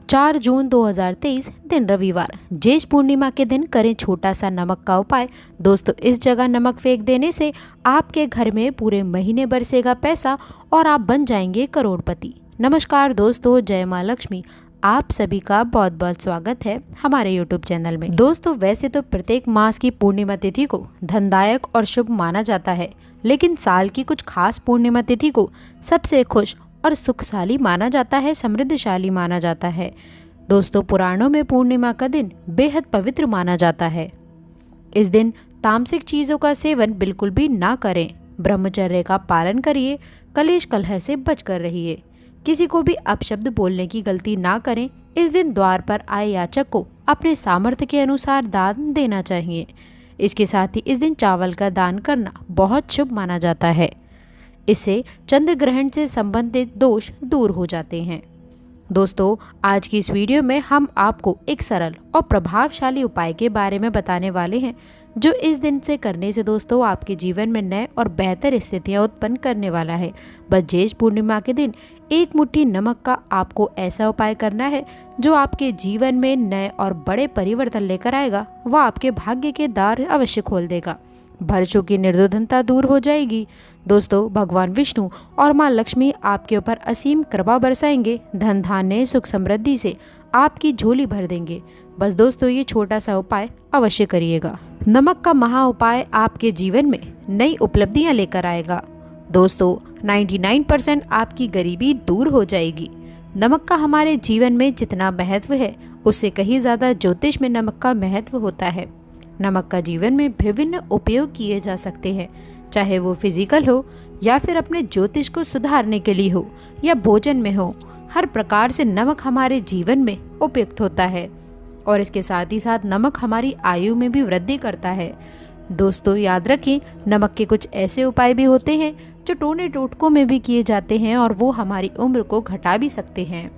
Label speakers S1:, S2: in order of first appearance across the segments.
S1: 4 जून 2023 दिन रविवार। ज्येष्ठ पूर्णिमा के दिन करें छोटा सा नमक का उपाय। दोस्तों, इस जगह नमक फेंक देने से आपके घर में पूरे महीने बरसेगा पैसा और आप बन जाएंगे करोड़पति। नमस्कार दोस्तों, जय माँ लक्ष्मी। आप सभी का बहुत बहुत स्वागत है हमारे YouTube चैनल में। दोस्तों, वैसे तो प्रत्येक मास की पूर्णिमा तिथि को धनदायक और शुभ माना जाता है, लेकिन साल की कुछ खास पूर्णिमा तिथि को सबसे खुश और सुखशाली माना जाता है, समृद्धशाली माना जाता है। दोस्तों, पुराणों में पूर्णिमा का दिन बेहद पवित्र माना जाता है। इस दिन तामसिक चीजों का सेवन बिल्कुल भी ना करें, ब्रह्मचर्य का पालन करिए, कलेश कलह से बचकर रहिए, किसी को भी अपशब्द बोलने की गलती ना करें। इस दिन द्वार पर आए याचक को अपने सामर्थ्य के अनुसार दान देना चाहिए। इसके साथ ही इस दिन चावल का दान करना बहुत शुभ माना जाता है। इससे चंद्र ग्रहण से संबंधित दोष दूर हो जाते हैं। दोस्तों, आज की इस वीडियो में हम आपको एक सरल और प्रभावशाली उपाय के बारे में बताने वाले हैं, जो इस दिन से करने से दोस्तों आपके जीवन में नए और बेहतर स्थितियां उत्पन्न करने वाला है। बस ज्येष्ठ पूर्णिमा के दिन एक मुट्ठी नमक का आपको ऐसा उपाय करना है जो आपके जीवन में नए और बड़े परिवर्तन लेकर आएगा। वह आपके भाग्य के द्वार अवश्य खोल देगा। भरसों की निर्धनता दूर हो जाएगी। दोस्तों, भगवान विष्णु और माँ लक्ष्मी आपके ऊपर असीम कृपा बरसाएंगे। धन धान्य सुख समृद्धि से आपकी झोली भर देंगे। बस दोस्तों, ये छोटा सा उपाय अवश्य करिएगा। नमक का महा उपाय आपके जीवन में नई उपलब्धियां लेकर आएगा। दोस्तों, 99% आपकी गरीबी दूर हो जाएगी। नमक का हमारे जीवन में जितना महत्व है, उससे कहीं ज्यादा ज्योतिष में नमक का महत्व होता है। नमक का जीवन में विभिन्न उपयोग किए जा सकते हैं, चाहे वो फिजिकल हो या फिर अपने ज्योतिष को सुधारने के लिए हो या भोजन में हो। हर प्रकार से नमक हमारे जीवन में उपयुक्त होता है और इसके साथ ही साथ नमक हमारी आयु में भी वृद्धि करता है। दोस्तों, याद रखें, नमक के कुछ ऐसे उपाय भी होते हैं जो टोने टोटकों में भी किए जाते हैं और वो हमारी उम्र को घटा भी सकते हैं।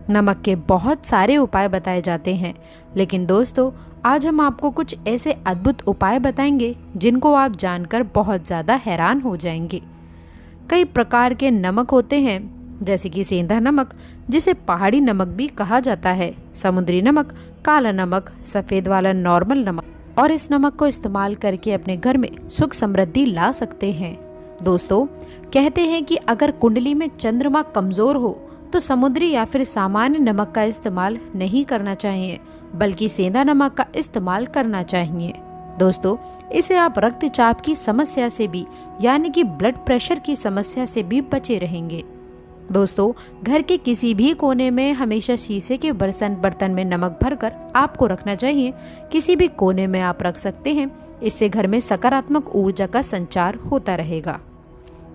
S1: नमक के बहुत सारे उपाय बताए जाते हैं, लेकिन दोस्तों आज हम आपको कुछ ऐसे अद्भुत उपाय बताएंगे जिनको आप जानकर बहुत ज़्यादा हैरान हो जाएंगे। कई प्रकार के नमक होते हैं, जैसे कि सेंधा नमक, जिसे पहाड़ी नमक भी कहा जाता है, समुद्री नमक, काला नमक, सफ़ेद वाला नॉर्मल नमक, और इस नमक को इस्तेमाल करके अपने घर में सुख समृद्धि ला सकते हैं। दोस्तों, कहते हैं कि अगर कुंडली में चंद्रमा कमज़ोर हो तो समुद्री या फिर सामान्य नमक का इस्तेमाल नहीं करना चाहिए, बल्कि सेंधा नमक का इस्तेमाल करना चाहिए। दोस्तों, इसे आप रक्तचाप की समस्या से भी, यानी कि ब्लड प्रेशर की समस्या से भी बचे रहेंगे। दोस्तों, घर के किसी भी कोने में हमेशा शीशे के बर्तन में नमक भरकर आपको रखना चाहिए। किसी भी कोने में आप रख सकते हैं। इससे घर में सकारात्मक ऊर्जा का संचार होता रहेगा।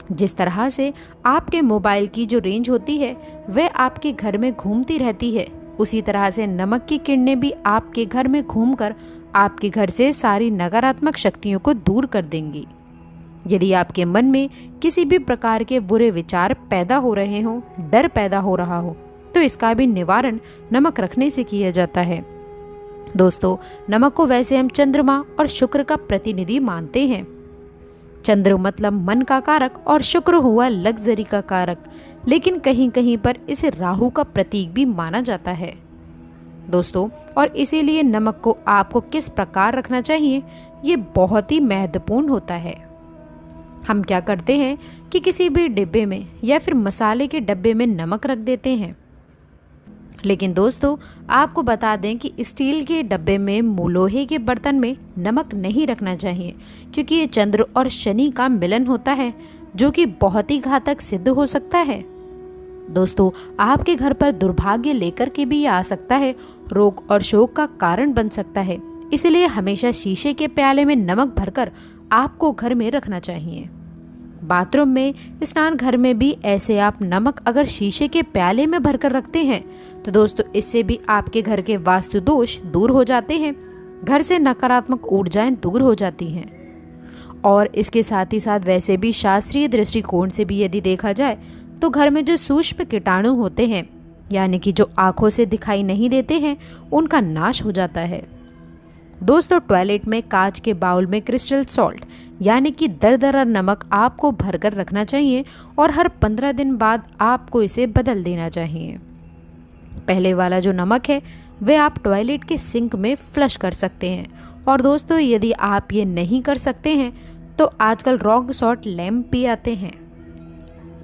S1: जिस तरह से आपके मोबाइल की जो रेंज होती है वह आपके घर में घूमती रहती है, उसी तरह से नमक की किरणें भी आपके घर में घूमकर आपके घर से सारी नकारात्मक शक्तियों को दूर कर देंगी। यदि आपके मन में किसी भी प्रकार के बुरे विचार पैदा हो रहे हों, डर पैदा हो रहा हो, तो इसका भी निवारण नमक रखने से किया जाता है। दोस्तों, नमक को वैसे हम चंद्रमा और शुक्र का प्रतिनिधि मानते हैं। चंद्र मतलब मन का कारक और शुक्र हुआ लग्जरी का कारक, लेकिन कहीं कहीं पर इसे राहु का प्रतीक भी माना जाता है। दोस्तों, और इसीलिए नमक को आपको किस प्रकार रखना चाहिए, ये बहुत ही महत्वपूर्ण होता है। हम क्या करते हैं कि किसी भी डिब्बे में या फिर मसाले के डब्बे में नमक रख देते हैं, लेकिन दोस्तों आपको बता दें कि स्टील के डब्बे में, लोहे के बर्तन में नमक नहीं रखना चाहिए, क्योंकि ये चंद्र और शनि का मिलन होता है, जो कि बहुत ही घातक सिद्ध हो सकता है। दोस्तों, आपके घर पर दुर्भाग्य लेकर के भी आ सकता है, रोग और शोक का कारण बन सकता है। इसलिए हमेशा शीशे के प्याले में नमक भरकर आपको घर में रखना चाहिए। बाथरूम में, स्नान घर में भी ऐसे आप नमक अगर शीशे के प्याले में भरकर रखते हैं तो दोस्तों इससे भी आपके घर के वास्तु दोष दूर हो जाते हैं, घर से नकारात्मक ऊर्जाएं दूर हो जाती हैं। और इसके साथ ही साथ वैसे भी शास्त्रीय दृष्टिकोण से भी यदि देखा जाए तो घर में जो सूक्ष्म कीटाणु होते हैं, यानी कि जो आंखों से दिखाई नहीं देते हैं, उनका नाश हो जाता है। दोस्तों, टॉयलेट में कांच के बाउल में क्रिस्टल सॉल्ट यानी कि दरदरा नमक आपको भरकर रखना चाहिए और हर 15 दिन बाद आपको इसे बदल देना चाहिए। पहले वाला जो नमक है वह आप टॉयलेट के सिंक में फ्लश कर सकते हैं। और दोस्तों, यदि आप ये नहीं कर सकते हैं तो आजकल रॉक सॉल्ट लैम्प भी आते हैं।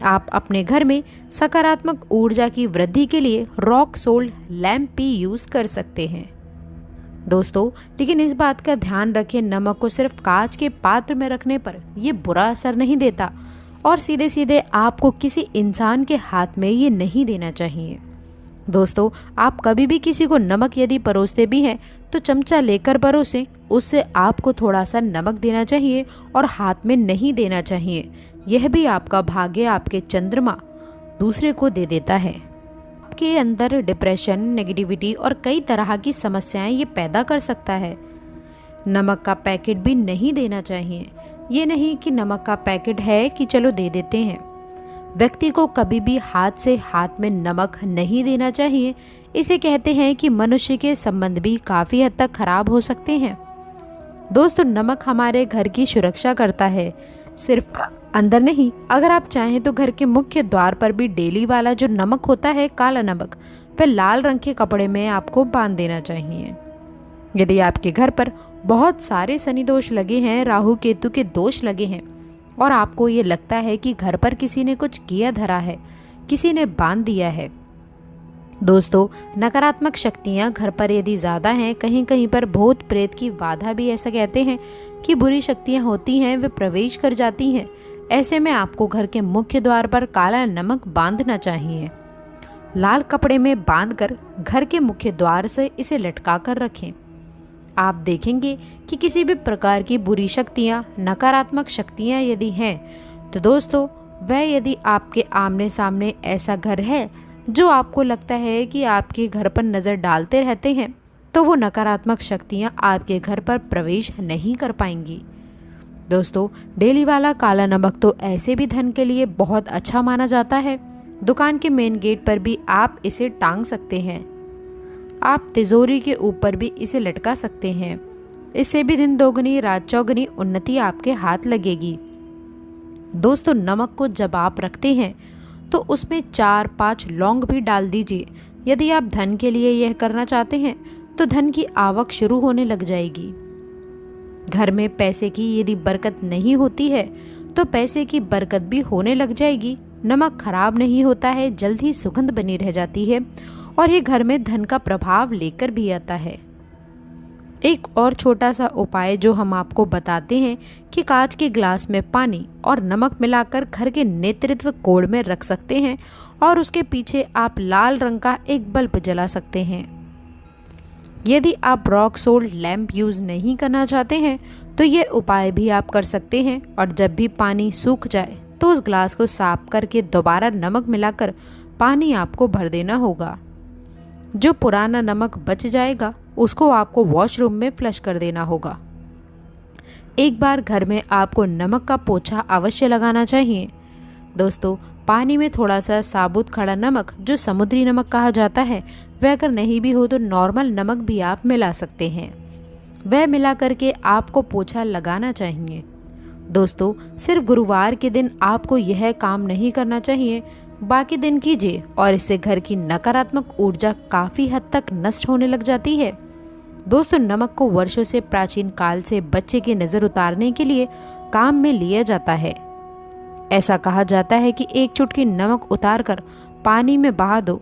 S1: आप अपने घर में सकारात्मक ऊर्जा की वृद्धि के लिए रॉक सोल्ट लैम्प भी यूज कर सकते हैं दोस्तों। लेकिन इस बात का ध्यान रखें, नमक को सिर्फ कांच के पात्र में रखने पर ये बुरा असर नहीं देता और सीधे सीधे आपको किसी इंसान के हाथ में ये नहीं देना चाहिए। दोस्तों, आप कभी भी किसी को नमक यदि परोसते भी हैं तो चमचा लेकर परोसें, उससे आपको थोड़ा सा नमक देना चाहिए और हाथ में नहीं देना चाहिए। यह भी आपका भाग्य, आपके चंद्रमा दूसरे को दे देता है। आपके अंदर डिप्रेशन, नेगेटिविटी और कई तरह की समस्याएं ये पैदा कर सकता है। नमक का पैकेट भी नहीं देना चाहिए। ये नहीं कि नमक का पैकेट है कि चलो दे देते हैं। व्यक्ति को कभी भी हाथ से हाथ में नमक नहीं देना चाहिए। इसे कहते हैं कि मनुष्य के संबंध भी काफ़ी हद तक खराब हो सकते हैं। दोस्तों, नमक हमारे घर की सुरक्षा करता है, सिर्फ अंदर नहीं। अगर आप चाहें तो घर के मुख्य द्वार पर भी डेली वाला जो नमक होता है, काला नमक, वह लाल रंग के कपड़े में आपको बांध देना चाहिए। यदि आपके घर पर बहुत सारे शनि दोष लगे हैं, राहु केतु के दोष लगे हैं और आपको ये लगता है कि घर पर किसी ने कुछ किया धरा है, किसी ने बांध दिया है। दोस्तों, नकारात्मक शक्तियां घर पर यदि ज़्यादा हैं, कहीं कहीं पर भूत प्रेत की बाधा भी ऐसा कहते हैं कि बुरी शक्तियां होती हैं, वे प्रवेश कर जाती हैं। ऐसे में आपको घर के मुख्य द्वार पर काला नमक बांधना चाहिए। लाल कपड़े में बांधकर घर के मुख्य द्वार से इसे लटका कर रखें। आप देखेंगे कि किसी भी प्रकार की बुरी शक्तियां, नकारात्मक शक्तियां यदि हैं तो दोस्तों, वह यदि आपके आमने सामने ऐसा घर है जो आपको लगता है कि आपके घर पर नज़र डालते रहते हैं, तो वो नकारात्मक शक्तियां आपके घर पर प्रवेश नहीं कर पाएंगी। दोस्तों, डेली वाला काला नमक तो ऐसे भी धन के लिए बहुत अच्छा माना जाता है। दुकान के मेन गेट पर भी आप इसे टांग सकते हैं। आप तिजोरी के ऊपर भी इसे लटका सकते हैं। इससे भी दिन दोगुनी रात चौगुनी उन्नति आपके हाथ लगेगी। दोस्तों, नमक को जब आप रखते हैं तो उसमें 4-5 लौंग भी डाल दीजिए। यदि आप धन के लिए यह करना चाहते हैं तो धन की आवक शुरू होने लग जाएगी। घर में पैसे की यदि बरकत नहीं होती है तो पैसे की बरकत भी होने लग जाएगी। नमक खराब नहीं होता है, जल्द ही सुगंध बनी रह जाती है और ये घर में धन का प्रभाव लेकर भी आता है। एक और छोटा सा उपाय जो हम आपको बताते हैं कि कांच के ग्लास में पानी और नमक मिलाकर घर के नेतृत्व कोण में रख सकते हैं और उसके पीछे आप लाल रंग का एक बल्ब जला सकते हैं। यदि आप रॉक सोल्ट लैम्प यूज़ नहीं करना चाहते हैं तो ये उपाय भी आप कर सकते हैं और जब भी पानी सूख जाए तो उस ग्लास को साफ करके दोबारा नमक मिलाकर पानी आपको भर देना होगा। जो पुराना नमक बच जाएगा उसको आपको वॉशरूम में फ्लश कर देना होगा। एक बार घर में आपको नमक का पोछा अवश्य लगाना चाहिए। दोस्तों, पानी में थोड़ा सा साबुत खड़ा नमक, जो समुद्री नमक कहा जाता है, वह अगर नहीं भी हो तो नॉर्मल नमक भी आप मिला सकते हैं। वह मिला करके आपको पोछा लगाना चाहिए। दोस्तों, सिर्फ गुरुवार के दिन आपको यह काम नहीं करना चाहिए, बाकी दिन कीजिए और इससे घर की नकारात्मक ऊर्जा काफ़ी हद तक नष्ट होने लग जाती है। दोस्तों, नमक को वर्षों से प्राचीन काल से बच्चे की नज़र उतारने के लिए काम में लिया जाता है। ऐसा कहा जाता है कि एक चुटकी नमक उतारकर पानी में बहा दो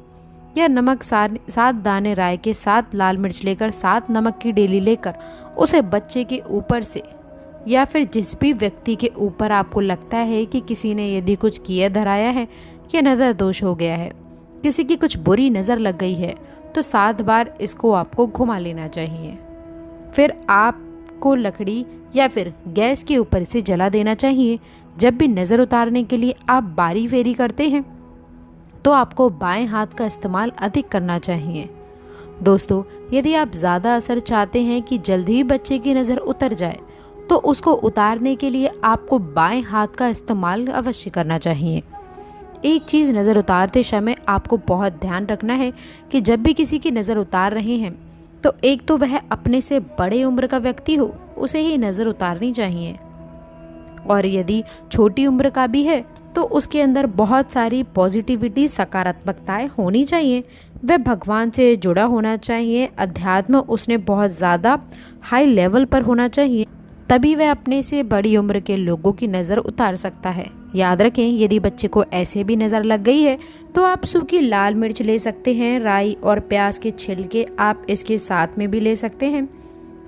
S1: या नमक 7 दाने राई के 7 लाल मिर्च लेकर 7 नमक की डेली लेकर उसे बच्चे के ऊपर से या फिर जिस भी व्यक्ति के ऊपर आपको लगता है कि किसी ने यदि कुछ किया धराया है या नज़र दोष हो गया है, किसी की कुछ बुरी नज़र लग गई है, तो 7 बार इसको आपको घुमा लेना चाहिए। फिर आपको लकड़ी या फिर गैस के ऊपर इसे जला देना चाहिए। जब भी नज़र उतारने के लिए आप बारी फेरी करते हैं तो आपको बाएं हाथ का इस्तेमाल अधिक करना चाहिए। दोस्तों, यदि आप ज़्यादा असर चाहते हैं कि जल्द ही बच्चे की नज़र उतर जाए तो उसको उतारने के लिए आपको बाएं हाथ का इस्तेमाल अवश्य करना चाहिए। एक चीज़ नज़र उतारते समय आपको बहुत ध्यान रखना है कि जब भी किसी की नज़र उतार रहे हैं तो एक तो वह अपने से बड़े उम्र का व्यक्ति हो, उसे ही नज़र उतारनी चाहिए, और यदि छोटी उम्र का भी है तो उसके अंदर बहुत सारी पॉजिटिविटी, सकारात्मकताएं होनी चाहिए। वह भगवान से जुड़ा होना चाहिए, अध्यात्म उसने बहुत ज़्यादा हाई लेवल पर होना चाहिए, तभी वह अपने से बड़ी उम्र के लोगों की नज़र उतार सकता है। याद रखें, यदि बच्चे को ऐसे भी नज़र लग गई है तो आप सूखी लाल मिर्च ले सकते हैं, राई और प्याज के छिलके आप इसके साथ में भी ले सकते हैं,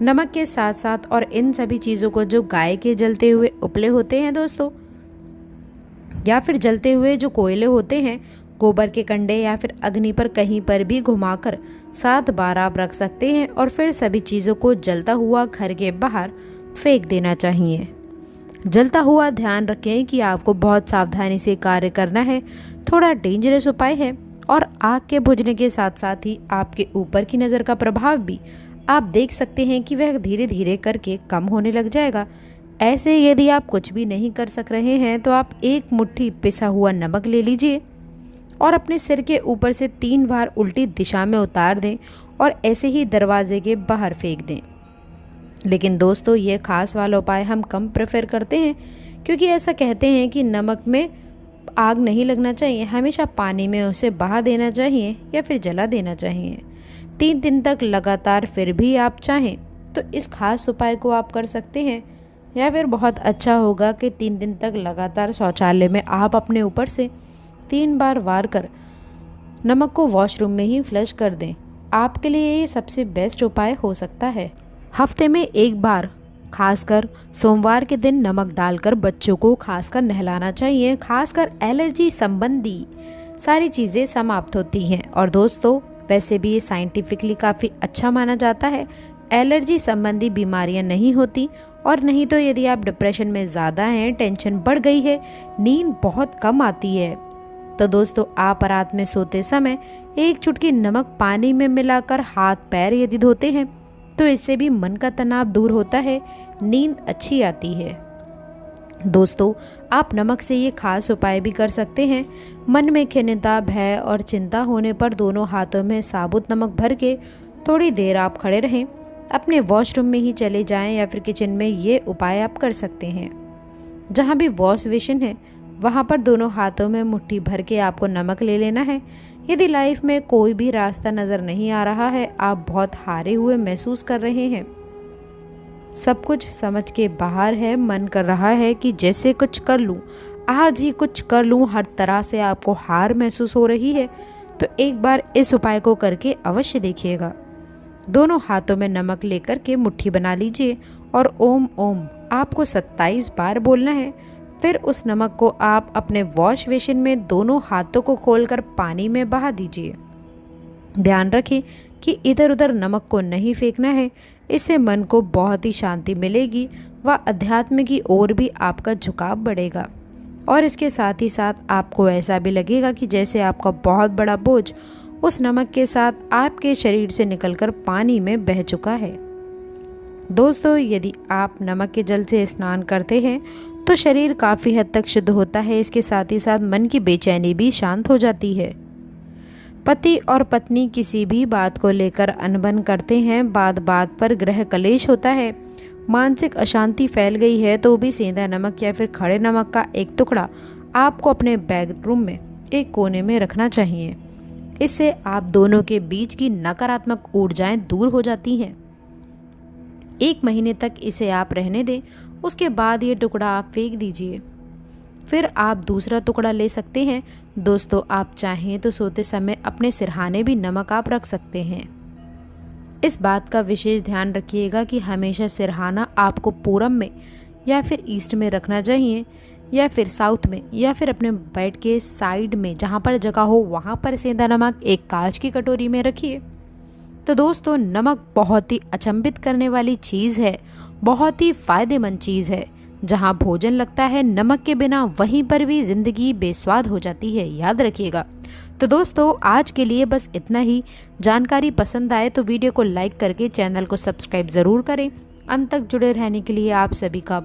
S1: नमक के साथ साथ। और इन सभी चीज़ों को जो गाय के जलते हुए उपले होते हैं दोस्तों, या फिर जलते हुए जो कोयले होते हैं, गोबर के कंडे या फिर अग्नि पर कहीं पर भी घुमाकर 7 बार आप रख सकते हैं और फिर सभी चीज़ों को जलता हुआ घर के बाहर फेंक देना चाहिए। जलता हुआ ध्यान रखें कि आपको बहुत सावधानी से कार्य करना है, थोड़ा डेंजरस उपाय है और आग के बुझने के साथ साथ ही आपके ऊपर की नज़र का प्रभाव भी आप देख सकते हैं कि वह धीरे धीरे करके कम होने लग जाएगा। ऐसे यदि आप कुछ भी नहीं कर सक रहे हैं तो आप 1 मुट्ठी पिसा हुआ नमक ले लीजिए और अपने सिर के ऊपर से 3 बार उल्टी दिशा में उतार दें और ऐसे ही दरवाजे के बाहर फेंक दें। लेकिन दोस्तों, ये खास वाला उपाय हम कम प्रेफर करते हैं, क्योंकि ऐसा कहते हैं कि नमक में आग नहीं लगना चाहिए, हमेशा पानी में उसे बहा देना चाहिए या फिर जला देना चाहिए 3 दिन तक लगातार। फिर भी आप चाहें तो इस खास उपाय को आप कर सकते हैं, या फिर बहुत अच्छा होगा कि 3 दिन तक लगातार शौचालय में आप अपने ऊपर से 3 बार वार कर नमक को वॉशरूम में ही फ्लश कर दें। आपके लिए ये सबसे बेस्ट उपाय हो सकता है। हफ्ते में 1 बार खासकर सोमवार के दिन नमक डालकर बच्चों को खासकर नहलाना चाहिए। खासकर एलर्जी संबंधी सारी चीज़ें समाप्त होती हैं। और दोस्तों, वैसे भी ये साइंटिफिकली काफ़ी अच्छा माना जाता है, एलर्जी संबंधी बीमारियां नहीं होती। और नहीं तो यदि आप डिप्रेशन में ज़्यादा हैं, टेंशन बढ़ गई है, नींद बहुत कम आती है, तो दोस्तों आप रात में सोते समय 1 चुटकी नमक पानी में मिलाकर हाथ पैर यदि धोते हैं तो इससे भी मन का तनाव दूर होता है, नींद अच्छी आती है। दोस्तों, आप नमक से ये खास उपाय भी कर सकते हैं। मन में खिन्नता, भय और चिंता होने पर दोनों हाथों में साबुत नमक भर के थोड़ी देर आप खड़े रहें, अपने वॉशरूम में ही चले जाएं या फिर किचन में ये उपाय आप कर सकते हैं। जहाँ भी वॉश बेसिन है वहाँ पर दोनों हाथों में मुट्ठी भर के आपको नमक ले लेना है। यदि लाइफ में कोई भी रास्ता नज़र नहीं आ रहा है, आप बहुत हारे हुए महसूस कर रहे हैं, सब कुछ समझ के बाहर है, मन कर रहा है कि जैसे कुछ कर लूँ, आज ही कुछ कर लूँ, हर तरह से आपको हार महसूस हो रही है, तो एक बार इस उपाय को करके अवश्य देखिएगा। दोनों हाथों में नमक लेकर के मुट्ठी बना लीजिए और ओम ओम आपको 27 बार बोलना है। फिर उस नमक को आप अपने वॉश बेसिन में दोनों हाथों को खोलकर पानी में बहा दीजिए। ध्यान रखें कि इधर उधर नमक को नहीं फेंकना है, इससे मन को बहुत ही शांति मिलेगी व अध्यात्म की ओर भी आपका झुकाव बढ़ेगा। और इसके साथ ही साथ आपको ऐसा भी लगेगा कि जैसे आपका बहुत बड़ा बोझ उस नमक के साथ आपके शरीर से निकलकर पानी में बह चुका है। दोस्तों, यदि आप नमक के जल से स्नान करते हैं तो शरीर काफ़ी हद तक शुद्ध होता है। इसके साथ ही साथ मन की बेचैनी भी शांत हो जाती है। पति और पत्नी किसी भी बात को लेकर अनबन करते हैं, बात बात पर गृह कलेश होता है, मानसिक अशांति फैल गई है, तो भी सेंधा नमक या फिर खड़े नमक का एक टुकड़ा आपको अपने बेडरूम में एक कोने में रखना चाहिए। इससे आप दोनों के बीच की नकारात्मक ऊर्जाएं दूर हो जाती हैं। 1 महीने तक इसे आप रहने दें, उसके बाद ये टुकड़ा आप फेंक दीजिए। फिर आप दूसरा टुकड़ा ले सकते हैं। दोस्तों, आप चाहें तो सोते समय अपने सिरहाने भी नमक आप रख सकते हैं। इस बात का विशेष ध्यान रखिएगा कि हमेशा सिरहाना आपको पूरब में या फिर ईस्ट में रखना चाहिए, या फिर साउथ में, या फिर अपने बेड के साइड में, जहाँ पर जगह हो वहाँ पर सेंधा नमक एक कांच की कटोरी में रखिए। तो दोस्तों, नमक बहुत ही अचंभित करने वाली चीज़ है, बहुत ही फायदेमंद चीज़ है। जहाँ भोजन लगता है नमक के बिना, वहीं पर भी जिंदगी बेस्वाद हो जाती है, याद रखिएगा। तो दोस्तों, आज के लिए बस इतना ही। जानकारी पसंद आए तो वीडियो को लाइक करके चैनल को सब्सक्राइब ज़रूर करें। अंत तक जुड़े रहने के लिए आप सभी का